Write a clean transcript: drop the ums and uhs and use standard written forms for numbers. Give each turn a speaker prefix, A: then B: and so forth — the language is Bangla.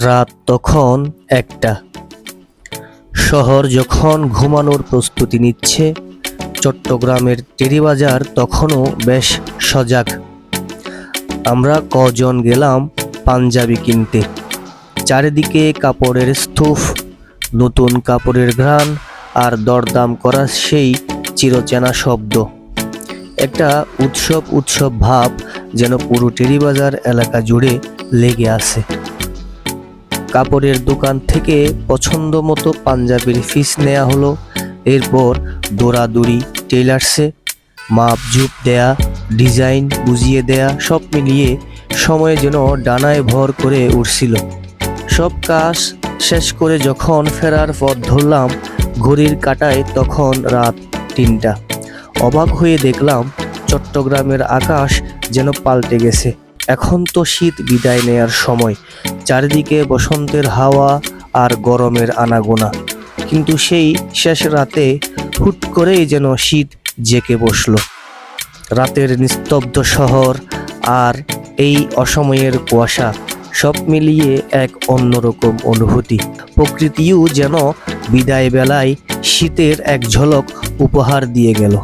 A: রাত তখন 1টা। শহর যখন ঘুমানোর প্রস্তুতি নিচ্ছে, চট্টগ্রামের টেরিবাজার তখনও বেশ সজাগ। আমরা কজন গেলাম পাঞ্জাবি কিনতে। চারিদিকে কাপড়ের স্তূপ, নতুন কাপড়ের ঘ্রাণ আর দরদাম করা সেই চিরচেনা শব্দ। একটা উৎসব উৎসব ভাব যেন পুরো টেরিবাজার এলাকা জুড়ে লেগে আছে। কাপড়ের দোকান থেকে পছন্দ মতো পাঞ্জাবির পিস নেওয়া হলো। এরপর দৌড়াদৌড়ি টেইলার্সে, মাপ ঝুপ দেয়া, ডিজাইন বুঝিয়ে দেয়া, সব মিলিয়ে সময় যেন ডানায় ভর করে উঠছিল। সব কাজ শেষ করে যখন ফেরার পথ ধরলাম, ঘড়ির কাঁটায় তখন রাত 3টা। অবাক হয়ে দেখলাম চট্টগ্রামের আকাশ যেন পাল্টে গেছে। এখন তো শীত বিদায় নেয়ার সময়, চারিদিকে বসন্তের হাওয়া আর গরমের আনাগোনা। কিন্তু সেই শেষ রাতে হুট করেই যেন শীত জেঁকে বসলো। রাতের নিস্তব্ধ শহর আর এই অসময়ের কুয়াশা, সব মিলিয়ে এক অন্যরকম অনুভূতি। প্রকৃতিও যেন বিদায় বেলায় শীতের এক ঝলক উপহার দিয়ে গেল।